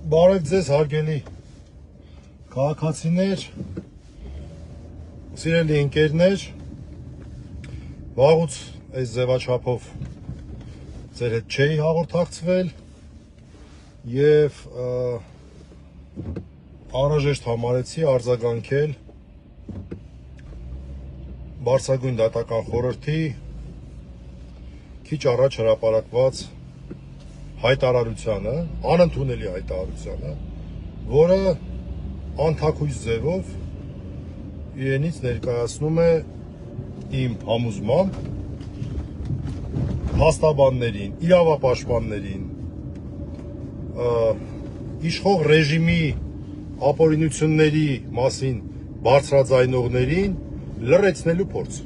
Բարև ձեզ հարգելի քաղաքացիներ, սիրելի ընկերներ, վաղուց այս ձևաչափով ձեր հետ չէի հաղորդակցվել և անհրաժեշտ համարեցի արձագանքել Բարձրագույն դատական խորհրդի քիչ առաջ հրապարակված հայտարարությանը, անընդունելի հայտարարությանը, որը անթաքույց ձևով իրենից ներկայացնում է իմ համոզմամբ փաստաբաններին, իրավապաշտպաններին, իշխող ռեժիմի ապօրինությունների մասին բարձրաձայնողներին լռեցնելու փորձ։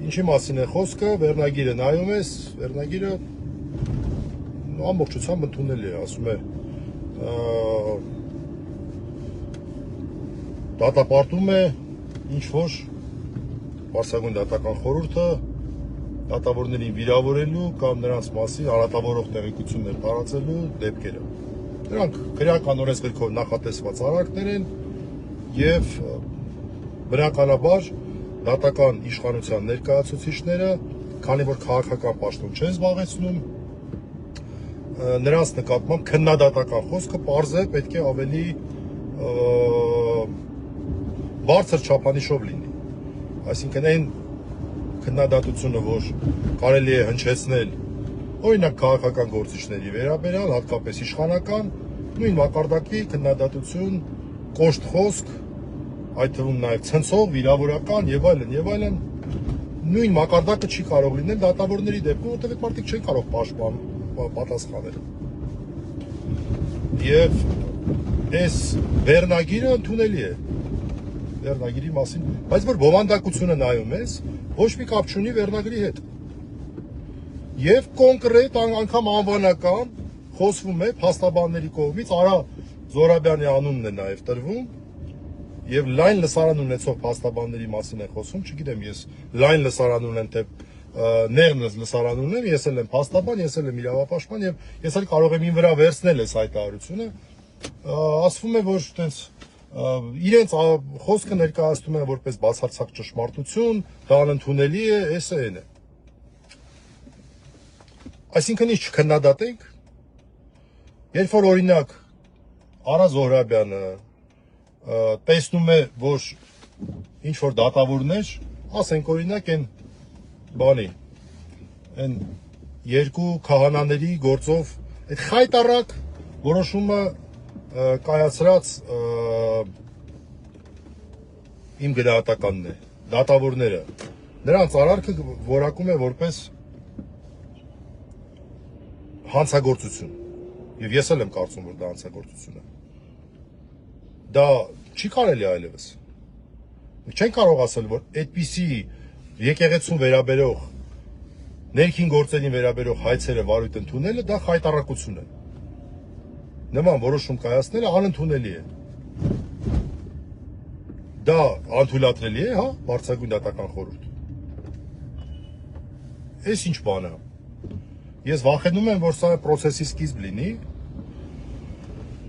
Ինչի մասին է խոսքը, վերնագիրը նայում ես, վերնագիրը ամբողջությամբ ընդունելի է, ասում է դատապարտում է ինչ-որ Բարձրագույն դատական խորհուրդը դատավորներին վիրավորելու կամ նրանց մասին արատավորող տեղեկություններ տարածելու դեպքերը։ Դրանք քրեական օրենսգրքով նախատեսված արարքներ են և բնականաբար դատական իշխանության ներկայացուցիչները, քանի որ քաղաքական պաշտոն չեն զբաղեցնում, նրանց նկատմամբ քննադատական խոսքը պարզ է, պետք է ավելի բարձր չափանիշով լինի։ Այսինքն այն քննադատությունը, որ կարելի է հնչեցնել օրինակ քաղաքական գործիչների վերաբերյալ, հատկապես իշխանական, նույն մակարդակի քննադատություն, կոշտ խոսք, այդ թվում նաև ցնցող, վիրավորական եւ այլն, նույն մակարդակը չի կարող լինել դատավորների դեպքում, որտեղ այդ մարդիկ չեն կարող պատասխանել։ Եվ այս վերնագիրը ընդունելի է վերնագիրի մասին, բայց որ բովանդակությունը նայում ես, ոչ մի կապ չունի վերնագրի հետ։ Եվ կոնկրետ անգամ անվանական խոսվում է փաստաբանների կողմից, Արա Զոհրաբյանի անունն է նաև տրվում, եւ լայն լսարան ունեցող փաստաբանների մասին է խոսում, չգիտեմ ես լայն լսարան ունեն թե նեղն լսարան ունեմ, ես էլ եմ փաստաբան, ես էլ եմ իրավապաշտպան եւ ես էլ կարող եմ ին վրա վերցնել այս հայտարարությունը, ասվում է, որ այտենց իրենց խոսքը ներկայացնում են որպես բացարձակ ճշմարտություն, դա անընդունելի է, էսը այն է։ Այսինքն ինչ չքննադատենք, երբ որ օրինակ Արա Զոհրաբյանը տեսնում է, որ ինչ որ դատավորներ, ասենք օրինակ այն բանի, այն երկու քահանաների գործով այդ խայտառակ որոշումը կայացրած իմ գնահատականն է, դատավորները, նրանց արարքը որակում է որպես հանցագործություն, եւ ես էլ եմ կարծում, որ դա հանցագործություն է։ Դա չի կարելի այլևս։ Չեն կարող ասել, որ այդպիսի եկեղեցուն վերաբերող, ներքին գործերին վերաբերող հայցերը վարույթ ընդունելը դա խայտառակություն է։ Նման որոշում կայացնելը անընդունելի է։ Դա անթույլատրելի է, հա, Բարձրագույն դատական խորհուրդ։ Էս ինչ բան է։ Ես վախենում եմ, որ սա process-ի սկիզբ լինի։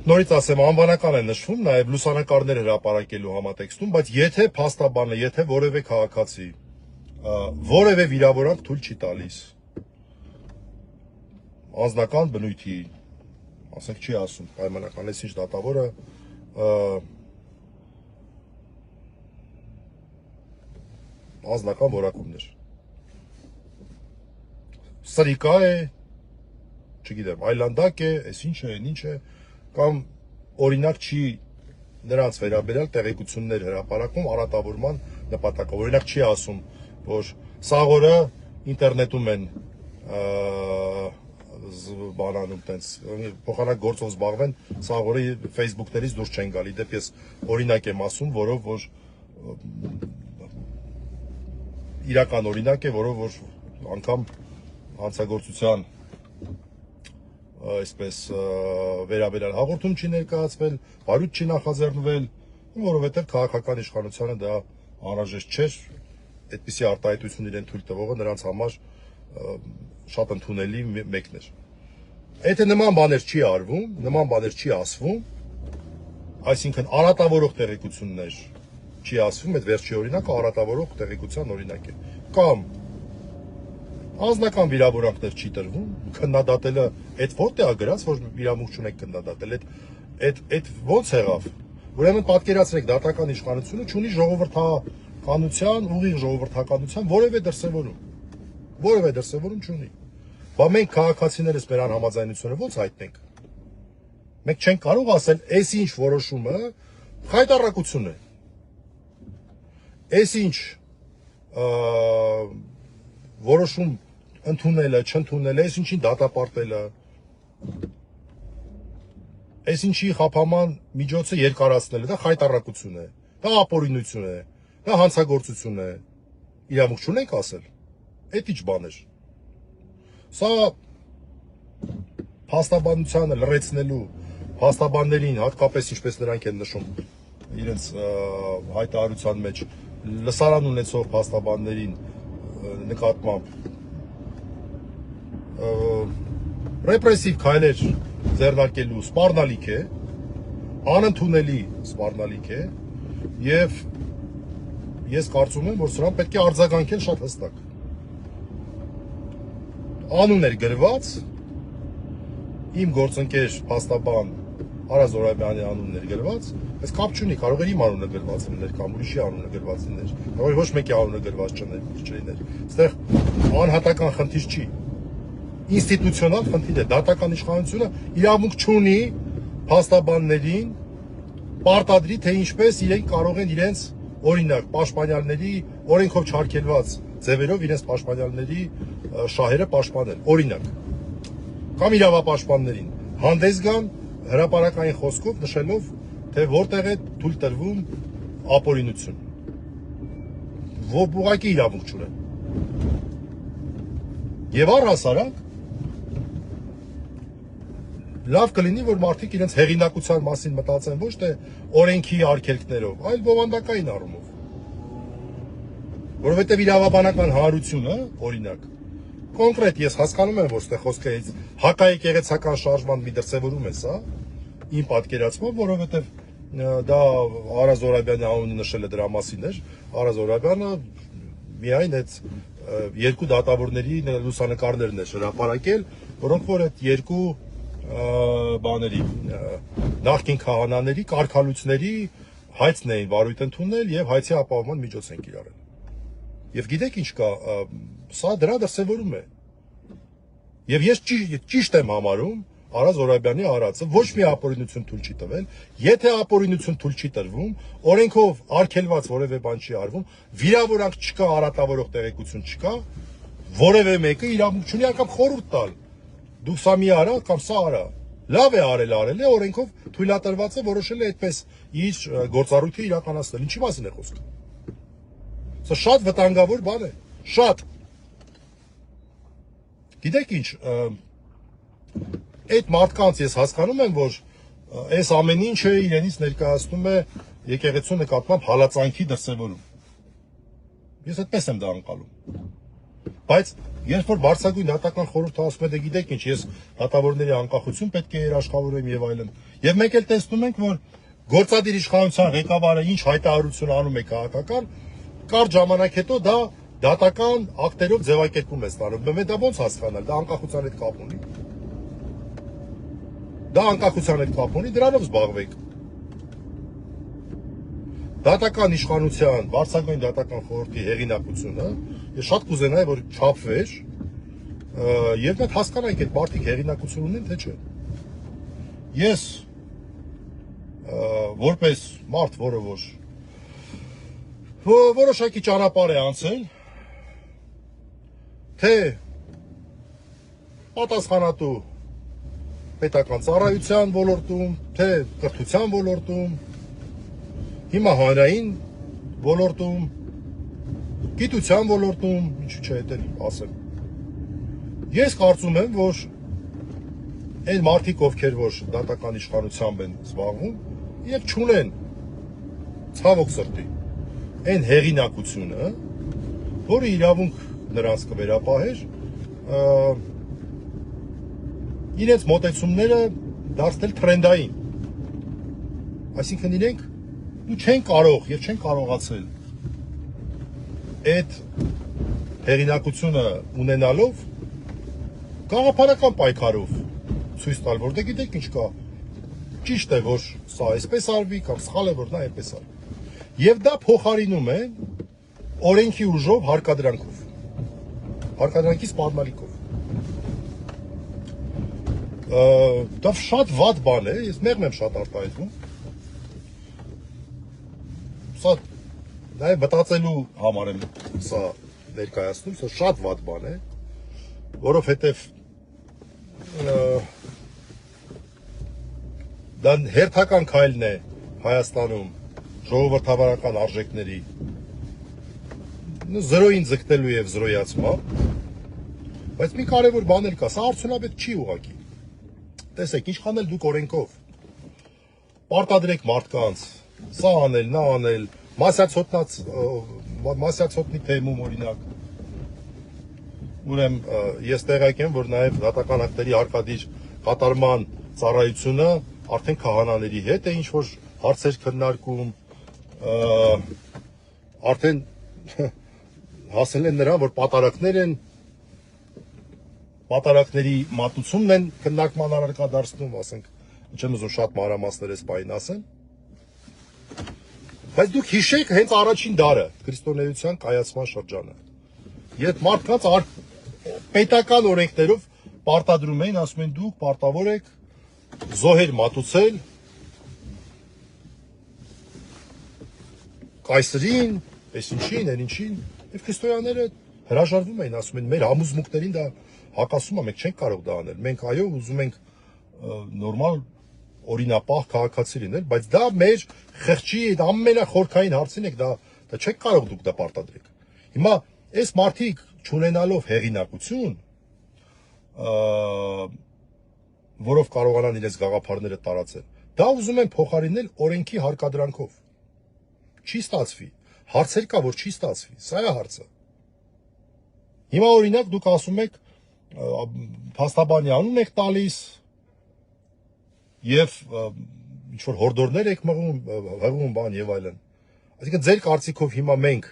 Նորից ասեմ, անվանական է նշվում նաև լուսանկարներ հրապարակելու համատեքստում, բայց եթե փաստաբանը, եթե որևէ քաղաքացի որևէ վիրավորանք թույլ չի տալիս անձնական բնույթի, ասենք չի ասում պայմանական, այսինչ դատավորը անձնական որակումներ։ Սրիկա է, չգիտեմ, այլանդակ է, այս ինչ է, ինչ է, կամ օրինակ չի նրանց վերաբերյալ տեղեկություններ հրապարակում արատավորման նպատակով։ Օրինակ չի ասում, որ սաղ օրը ինտերնետում են բանանում տենց փոխանակ գործով զբաղվեն, սաղ օրը Facebook-ներից դուրս չեն գալի։ Դեպ ես օրինակ եմ ասում, որով որ իրական օրինակ է, որով որ անգամ հանցագործության այսպես վերաբերյալ հաղորդում չի ներկայացվել, բարույթ չի նախաձեռնվել, որովհետև քաղաքական իշխանությանը դա անհրաժեշտ չէր, այդպիսի արտահայտություն իրեն թույլ տվողը նրանց համար շատ ընդունելի մեկն էր։ Եթե նման բաներ չի արվում, նման բաներ չի ասվում, այսինքն արատավորող տեղեկություններ չի ասվում, այդ վերջի օրինակը արատավորող տեղեկության օրինակ է։ Կամ անձնական վիրավորանքներ չի տրվում, քննադատելը այդ որտե է գրած, որ վիրամունք չունեք քննադատել, այդ ոնց եղավ։ Ուրեմն պատկերացրեք, դատական իշխանությունը չունի ժողովրդականության, ուղիղ ժողովրդականության որևէ դրսևորում չունի։ Բա մենք քաղաքացիներս մեր անհամաձայնությունը ոնց հայտնենք։ Մենք չենք կարող ասել, այս ինչ որոշումը խայտառակություն է։ Այս ինչ որոշում ընդունելը, չընդունելը, այս ինչին դատապարտելը, այս ինչի խափաման միջոցը երկարացնելը, դա խայտառակություն է, դա ապօրինություն է, դա հանցագործություն է։ Իրավունք չունենք ասել։ Այդ ինչ բան է։ Սա փաստաբանությանը լրացնելու, փաստաբաններին, հատկապես ինչպես նրանք են նշում իրենց հայտարարության մեջ, լսարան ունեցող փաստաբաններին նկատմամբ ռեպրեսիվ քայլեր ձեռնարկելու սպառնալիք է, անընդունելի սպառնալիք է, եւ ես կարծում եմ, որ սրան պետք է արձագանքել շատ հստակ։ Անուն էր գրված, իմ գործընկեր փաստաբան Արա Զորաբյանի անունն էր գրված, այս կապ չունի, կարող էր իմ անունը գրված լիներ կամ ուրիշի անունը գրված լիներ, կարող ոչ մեկի անունը գրված չլիներ։ Այստեղ անհատական խնդիր չի, ինստիտուցիոնալ խնդիր է, դատական իշխանությունը իրավունք չունի փաստաբաններին պարտադրի, թե ինչպես իրենք կարող են իրենց օրինակ պաշտպանյալների օրենքով չարգելված ձևերով իրենց պաշտպանյալների շահերը պաշտպանել, օրինակ, կամ իրավապաշտպաններին հանդես գան հրապարակային խոսքով նշելով, թե որտեղ է թույլ տրվում ապօրինություն, ուղղակի իրավունք չունեն։ Եվ առհասարակ լավ կլինի, որ մարդիկ իրենց հեղինակության մասին մտածեն ոչ թե օրենքի արգելքներով, այլ բովանդակային առումով։ Որովհետև իրավաբանական հանրությունը, օրինակ, կոնկրետ ես հասկանում եմ, որ ստե խոսքը հակաեկեղեցական շարժման մի դրսևորում է սա, իմ պատկերացմամբ, որովհետև դա Արա Զորաբյանի անունը նշելը դրա մասին էր, Արա Զորաբյանը միայն այդ երկու դատավորների լուսանկարներն է հրապարակել, որոնք որ այդ երկու բաների նախկին քահանաների կարգալույցների հայցն էին վարույթ ընդունել եւ հայցի ապահովման միջոց են կիրառել։ Եվ գիտեք ինչ կա, սա դրա դրսևորում է։ Եվ ես ճիշտ եմ համարում Արա Զորաբյանի արածը, ոչ մի ապօրինություն թույլ չի տվել, եթե ապօրինություն թույլ չի տրվում, օրենքով արգելված որևէ բան չի արվում, վիրավորանք չկա, արատավորող տեղեկություն չկա, որևէ մեկը իրավունք չունի անգամ խորհուրդ տալ։ Դու սա մի արա կամ սա արա։ Լավ է արել է, օրենքով թույլատրված է, որոշել է այդպես իր գործառույթը իրականացնել։ Ինչի մասին է խոսքը։ Սա շատ վտանգավոր բան է, շատ։ Գիտեք ինչ, այդ մարդկանց ես հասկանում եմ, որ այս ամեն ինչը իրենից ներկայացնում է եկեղեցու նկատմամբ հալածանքի դրսևորում։ Ես այդպես եմ դա անցալում։ Բայց երբ որ բարձրագույն դատական խորհուրդը ասում է, դե գիտեք ինչ, ես դատավորների անկախություն պետք է երաշխավորեմ եւ այլն։ Եվ մեկ էլ տեսնում ենք, որ գործադիր իշխանության ղեկավարը ինչ հայտարարություն անում է քաղաքական, կարճ ժամանակ հետո դա դատական ակտերով ձևակերպում է ստանում։ Մենք դա ոնց հասկանալ, դա անկախության հետ կապ ունի։ Դա անկախության հետ կապ ունի, դրանով զբաղվեք։ Դատական իշխանության, բարձրագույն դատական խորհրդի հեղինակությունը, ես շատ կուզենայի, որ չափվեր, եւ մենք հասկանանք այդ մարդիկ հեղինակություն ունեն, թե չէ։ Ես որպես մարդ, որը որոշակի ճանապարհ է անցել, թե պատասխանատու պետական ծառայության ոլորտում, թե կրթության ոլորտում, հիմա հանրային ոլորտում, գիտության ոլորտում, ինչու՞ չէ, դա ասեմ։ Ես կարծում եմ, որ այն մարդիկ, ովքեր որ դատական իշխանությամբ են զբաղվում, եւ չունեն ցավոք սրտի այն հեղինակությունը, որը իրավունք նրանց կվերապահեր իրենց մոտեցումները դարձնել տրենդային։ Այսինքն իրենք ու չեն կարող եւ չեն կարողացել այդ հեղինակությունը ունենալով գաղափարական պայքարով ցույց տալ, որ դե գիտեք ինչ կա, ճիշտ է, որ սա այսպես արվի կամ սխալ է, որ նա այդպես արվի։ Եվ դա փոխարինում է օրենքի ուժով հարկադրանքով, հարկադրանքի սպառնալիքով։ Դա շատ վատ բան է, ես մեղմ եմ շատ արտահայտվում։ Սա նաև մտածելու համար եմ սա ներկայացնում, սա շատ վատ բան է, որովհետև դա հերթական քայլն է Հայաստանում ժողովրդավարական արժեքների զրոյին ձգտելու եւ զրոյացման, բայց մի կարևոր բան էլ կա, սա արդյունավետ չի ուղղակի։ Տեսեք, ինչքան էլ դուք օրենքով պարտադրեք մարդկանց, սա անել, նա անել, մասյացոտնի թեմում օրինակ, ուրեմն ես տեղյակ եմ, որ նաև դատական ակտերի հարկադիր կատարման ծառայությունը արդեն քահանաների հետ է ինչ-որ հարցեր քննարկում, արդեն հասել են նրան, որ պատարակների մատուցումն են քննարկման առարկա դարձնում, ասենք, չեմ ուզում շատ մանրամասներ այս բանին ասեմ, բայց դուք հիշեք հենց առաջին դարը, քրիստոնեության կայացման շրջանը, երբ մարդկանց պետական օրենքներով պարտադրում էին, ասում են դուք պարտավոր եք զոհեր մատուցել կայսրին, այսինչին, այնինչին, եւ քրիստոնյաները հրաժարվում էին, ասում են մեր համոզմունքներին դա հակասում է, մենք չենք կարող դա անել, մենք այո ուզում ենք նորմալ օրինապահ քաղաքացի լինել, բայց դա մեր խղճի ամենախորքային հարցին եք, դա չեք կարող դուք դա պարտադրեք։ Հիմա այս մարդիկ չունենալով հեղինակություն, որով կարողանան իրենց գաղափարները տարածել, դա ուզում են փոխարինել օրենքի հարկադրանքով։ Չի ստացվի։ Հարցեր կա, որ չի ստացվի։ Սա է հարցը։ Հիմա օրինակ դուք ասում եք փաստաբանի անուն եք տալիս եւ ինչ որ հորդորներ եք հղում բան եւ այլն։ Այսինքն ձեր կարծիքով հիմա մենք,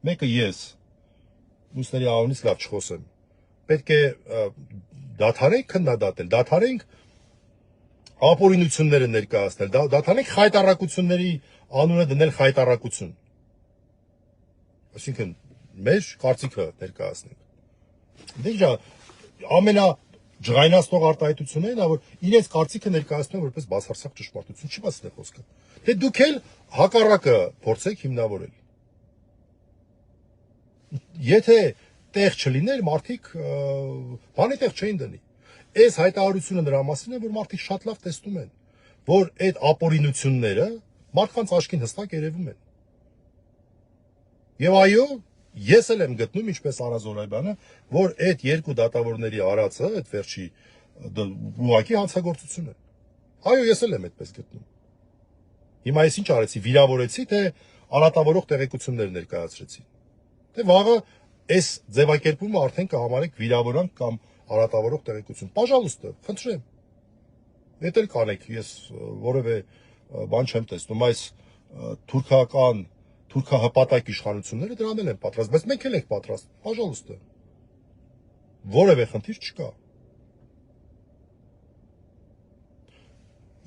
մեկը ես, մյուսների անունից լավ չխոսեմ, պետք է դադարենք քննադատել, դադարենք ապօրինությունները ներկայացնել, դադարենք խայտառակությունների անունը դնել խայտառակություն։ Այսինքն մեր կարծիքը ներկայացնենք։ Դե ամենա ջղայնացնող արտահայտությունն է նա, որ իրենց կարծիքը ներկայացնում են որպես բացարձակ ճշմարտություն, չի մասն է խոսքը։ Դե դուք էլ հակառակը փորձեք հիմնավորել։ Եթե տեղ չլիներ, մարդիկ բանի տեղ չէին դնի։ Այս հայտարարությունը նրա մասին է, որ մարդիկ շատ լավ տեսնում են, որ այդ ապօրինությունները մարդկանց աչքին հստակ երևում են։ Եվ այո, ես էլ եմ գտնում, ինչպես Արա Զորայբյանը, որ այդ երկու դատավորների արածը, այդ վերջի ուղղակի հանցագործություն է։ Այո, ես էլ եմ այդպես գտնում։ Հիմա ես ինչ արեցի, վիրավորեցի, թե արատավորող տեղեկություններ ներկայացրեցի։ Դե վաղը այս ձևակերպումը արդեն կհամարեք վիրավորանք կամ արատավորող տեղեկություն։ Պաժալուստը, խնդրեմ։ Դա էլ կանեք, ես որևէ բան չեմ տեսնում, այս թուրքական թուրքահպատակ իշխանությունները դրան են պատրաստ, բայց մենք էլ ենք պատրաստ, պաժալուստը։ Որևէ խնդիր չկա։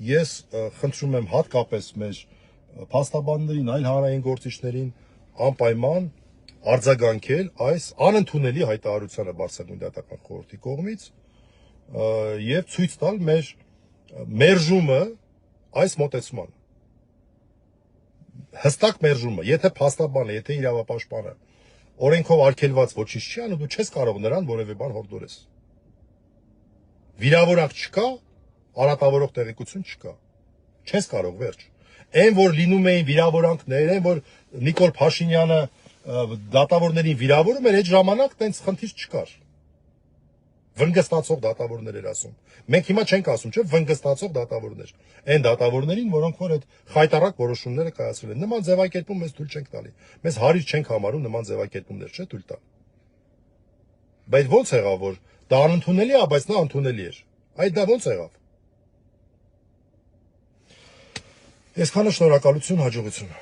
Ես խնդրում եմ հատկապես մեր փաստաբաններին, այլ հանրային գործիչներին անպայման արձագանքել այս անընդունելի հայտարարությանը Բարձրագույն դատական խորհրդի կողմից եւ ցույց տալ մեր մերժումը այս մոտեցմանը։ Հստակ մերժումը, եթե փաստաբանը, եթե իրավապաշտպանը օրենքով արգելված ոչինչ չի անում, դու չես կարող նրան որևէ բան հորդորես։ Վիրավորանք չկա, արատավորող տեղեկություն չկա։ Չես կարող, վերջ։ Այն որ լինում էին վիրավորանքներ, այն որ Նիկոլ Փաշինյանը դատավորներին վիրավորում էր, այդ ժամանակ տենց խնդիր չկար։ Վնգստացող դատավորներ էր ասում։ Մենք հիմա չենք ասում, չէ՞, վնգստացող դատավորներ։ Այն դատավորներին, որոնք որ այդ խայտառակ որոշումները կայացրել են։ Նման ձևակերպում մեզ թույլ չենք տալի։ Մեզ հարիր չենք համարում նման ձևակերպումներ, չէ՞, թույլ տալ։ Բայց ո՞նց եղավ, որ դա անընդունելի է, բայց նա ընդունելի էր։ Այդ դա ո՞նց եղավ։ Այսքանը շնորհակալություն, հաջողություն։